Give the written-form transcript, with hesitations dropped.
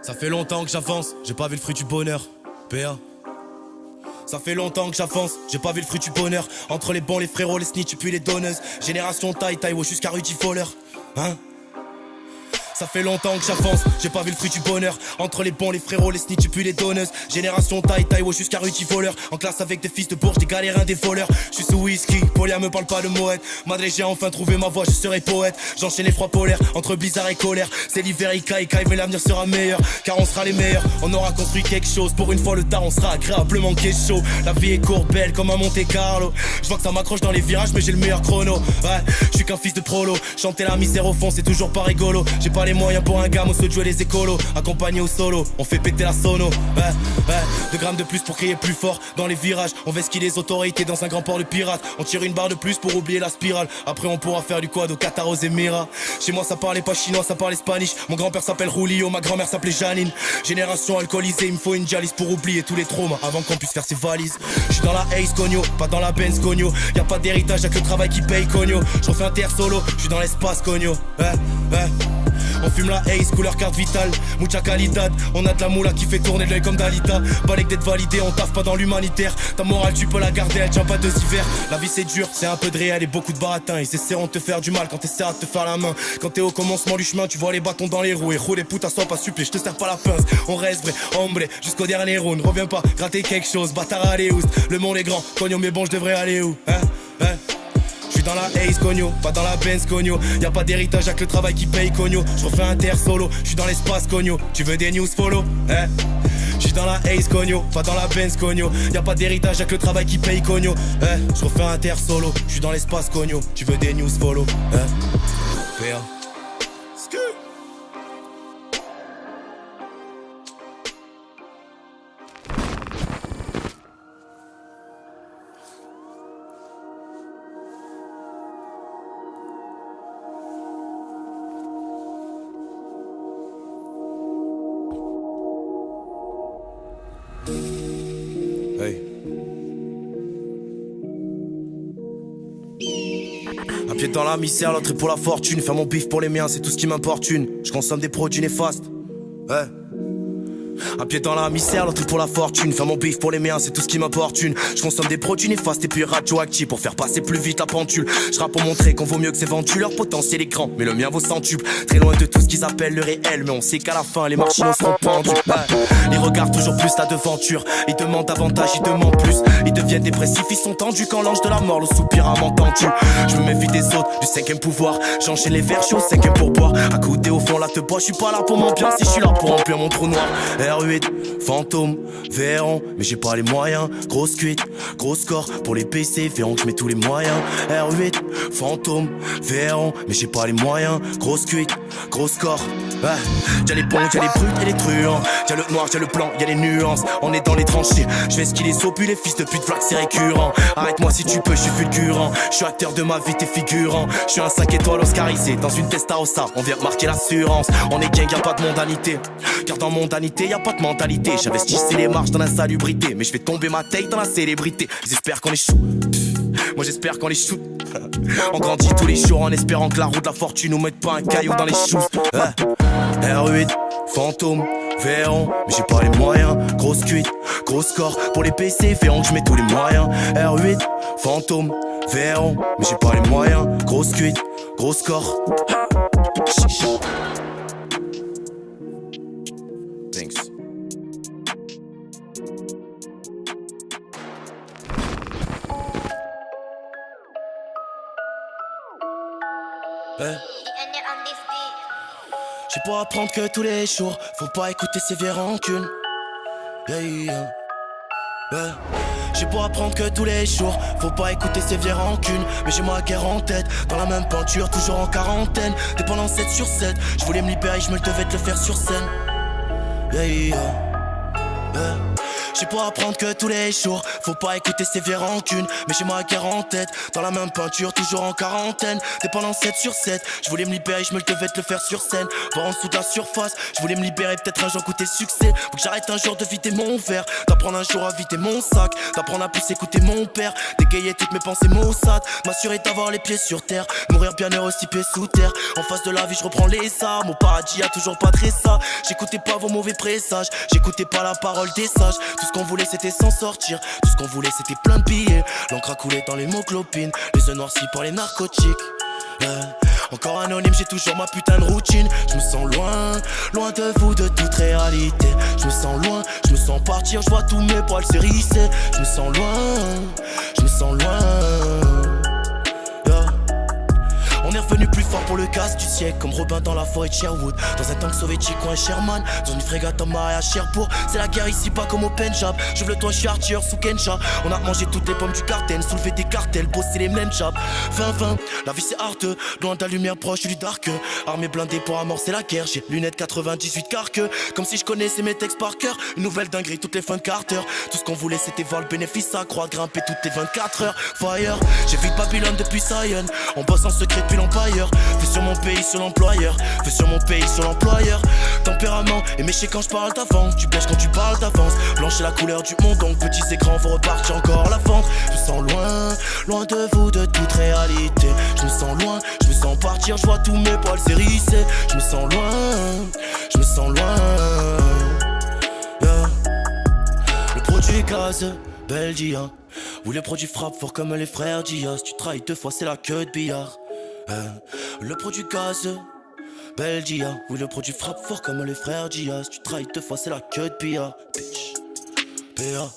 Ça fait longtemps que j'avance, j'ai pas vu le fruit du bonheur. PA. Ça fait longtemps que j'avance, j'ai pas vu le fruit du bonheur. Entre les bons, les frérots, les snitch puis les donneuses. Génération taille, taille, jusqu'à Rudy Fowler. Hein? Ça fait longtemps que j'avance, j'ai pas vu le fruit du bonheur. Entre les bons, les frérots, les snitch puis les donneuses. Génération taille, taille, jusqu'à Rudy Fowler. En classe avec des fils de bourge, des galériens, des voleurs. Je suis sous whisky, Polia me parle pas de moette. Madré, j'ai enfin trouvé ma voix, je serai poète. J'enchaîne les froids polaires, entre blizzard et colère. C'est l'hiver, il caille, mais l'avenir sera meilleur. Car on sera les meilleurs, on aura construit quelque chose. Pour une fois le tard, on sera agréablement chaud. La vie est courte, belle comme un Monte Carlo. Je vois que ça m'accroche dans les virages, mais j'ai le meilleur chrono. Ouais, je suis qu'un fils de prolo. Chanter la misère au fond, c'est toujours pas rigolo. J'ai pas les moyens pour un gamme, on se jouer les écolos. Accompagné au solo, on fait péter la sono. Ouais, 2 grammes de plus pour crier plus fort. Dans les virages, on vesquille les autorités dans un grand port de pirates. On tire une barre de plus pour oublier la spirale. Après on pourra faire du quad au Qatar, aux Émirats. Chez moi ça parlait pas chinois, ça parlait spanish. Mon grand-père s'appelle Julio, ma grand-mère s'appelait Janine. Génération alcoolisée, il me faut une dialyse pour oublier tous les traumas avant qu'on puisse faire ses valises. J'suis dans la Ace Cogno, pas dans la Benz Cogno. Y'a pas d'héritage, y'a que le travail qui paye Cogno. J'refais un terre solo, j'suis dans l'espace Cogno. On fume la Ace, couleur carte vitale, mucha calidad. On a de la moula qui fait tourner l'œil comme Dalida. Balèque d'être validé, on taffe pas dans l'humanitaire. Ta morale tu peux la garder, elle tient pas 2 hivers. La vie c'est dur, c'est un peu de réel et beaucoup de baratin. Ils essaieront de te faire du mal quand t'essaieras de te faire la main. Quand t'es au commencement du chemin, tu vois les bâtons dans les roues. Et roule les putas, sois pas supplé, je te sers pas la pince. On reste vrai, hombre, jusqu'au dernier round. Reviens pas, gratter quelque chose, bâtard allez oust. Le monde est grand, cognon mais bon je devrais aller où? J'suis dans la Ace Cogno, pas dans la Benz Cogno. Y'a pas d'héritage, y'a que le travail qui paye Cogno. J'refais un terre solo, j'suis dans l'espace Cogno. Tu veux des news follow? J'suis dans la Ace Cogno, pas dans la Benz Cogno. Y'a pas d'héritage, y'a que le travail qui paye Cogno. J'refais un terre solo, j'suis dans l'espace Cogno. Tu veux des news follow? PA. Un pied dans la misère, l'autre est pour la fortune. Faire mon bif pour les miens, c'est tout ce qui m'importune. Je consomme des produits néfastes. Un pied dans la misère, l'autre est pour la fortune. Faire mon bif pour les miens, c'est tout ce qui m'importune. Je consomme des produits néfastes et puis radioactifs pour faire passer plus vite la pendule. Je rappe pour montrer qu'on vaut mieux que ces vendus. Leur potentiel est grand, mais le mien vaut centuple. Très loin de tout ce qu'ils appellent le réel, mais on sait qu'à la fin les marginaux seront pendus. Ils regardent toujours plus la devanture. Ils demandent davantage, ils demandent plus. Ils deviennent dépressifs, ils sont tendus quand l'ange de la mort le soupire à m'entends-tu. Je me méfie des autres, du 5ème pouvoir. J'enchaîne les vers, je suis au 5ème pourboire. Accoudé au fond, là te bois, je suis pas là pour mon bien. Si je suis là pour remplir mon trou noir. R8, fantôme, verront, mais j'ai pas les moyens. Grosse cuite, gros score pour les PC, verront que je mets tous les moyens. R8, fantôme, verront, mais j'ai pas les moyens. Grosse cuite, gros score. Y'a les bons, y'a les brutes et les truands. Y'a le noir, y'a le blanc, y'a les nuances. On est dans les tranchées, je vais skier les opus, les fils de pute, vlac c'est récurrent. Arrête-moi si tu peux, je suis fulgurant. Je suis acteur de ma vie, t'es figurant. Je suis un 5 étoiles oscarisé dans une Testarossa. On vient marquer l'assurance. On est gang, y'a pas de mondanité. Car dans mondanité, y'a pas de mentalité. J'investissais les marches dans l'insalubrité, mais je vais tomber ma tête dans la célébrité. Ils espèrent qu'on les shoot. Moi j'espère qu'on les shoot. On grandit tous les jours en espérant que la roue de la fortune nous mette pas un caillou dans les choux. R8, fantôme, verront, mais j'ai pas les moyens. Grosse cuite, gros score pour les PC, verront que je mets tous les moyens. R8, fantôme, verront, mais j'ai pas les moyens. Grosse cuite, gros score. Thanks. J'ai pas apprendre que tous les jours, faut pas écouter ces vieilles rancunes. J'ai beau apprendre que tous les jours, faut pas écouter ces vieilles rancunes. Mais j'ai ma guerre en tête, dans la même peinture, toujours en quarantaine. Dépendant 7 sur 7, je voulais me libérer, je me devais de le faire sur scène. J'ai pour apprendre que tous les jours, faut pas écouter ces vieilles rancunes. Mais j'ai ma guerre en tête, dans la même peinture, toujours en quarantaine. Dépendant 7 sur 7, je voulais me libérer, je me devais te le faire sur scène. Voir en dessous de la surface, je voulais me libérer, peut-être un jour goûter succès. Faut que j'arrête un jour de vider mon verre, d'apprendre un jour à vider mon sac, d'apprendre à plus écouter mon père, d'égayer toutes mes pensées maussades, m'assurer d'avoir les pieds sur terre, mourir bien heureux si pieds sous terre. En face de la vie, je reprends les armes, au paradis y'a toujours pas de ça. J'écoutais pas vos mauvais présages, j'écoutais pas la parole des sages. Tout ce qu'on voulait c'était s'en sortir, tout ce qu'on voulait c'était plein de billets. L'encre a coulé dans l'hémoglobine, les œufs noircis par les narcotiques. Encore anonyme, j'ai toujours ma putain de routine. Je me sens loin, loin de vous, de toute réalité. Je me sens loin, je me sens partir, je vois tous mes poils s'hérisser. Je me sens loin, je me sens loin. On est revenu plus fort pour le casse du siècle, comme Robin dans la forêt de Sherwood. Dans un tank soviétique ou un Sherman, dans une frégate en marée à Cherbourg. C'est la guerre ici, pas comme au Punjab. J'ouvre le toit, je suis Arthur sous Kenja. On a mangé toutes les pommes du cartel, soulevé des cartels, bossé les mêmes jobs. 20-20, la vie c'est hard, loin de la lumière proche du dark. Armée blindée pour amorcer la guerre, j'ai lunettes 98 carque. Comme si je connaissais mes textes par cœur. Une nouvelle dinguerie toutes les fins de Carter. Tout ce qu'on voulait c'était voir le bénéfice à croix, grimper toutes les 24 heures. Fire, j'ai vu Babylone depuis Zion. On bosse en secret depuis l'Empire. Fais sur mon pays, sur l'employeur. Fais sur mon pays, sur l'employeur. Tempérament, et méché quand je parle d'avant. Tu blèches quand tu parles d'avance. Blanche est la couleur du monde, donc petits écrans, faut repartir encore la fente. Je me sens loin, loin de vous, de toute réalité. Je me sens loin, je me sens partir, je vois tous mes poils s'hérisser. Je me sens loin, je me sens loin. Yeah. Le produit gaz, Belgia. Où les produits frappent fort comme les frères Diaz. Tu trahis 2 fois, c'est la queue de billard. Le produit gaz, Belgia. Oui, le produit frappe fort comme les frères Diaz. Tu trahis 2 fois, c'est la queue de billard. Bitch, P.A.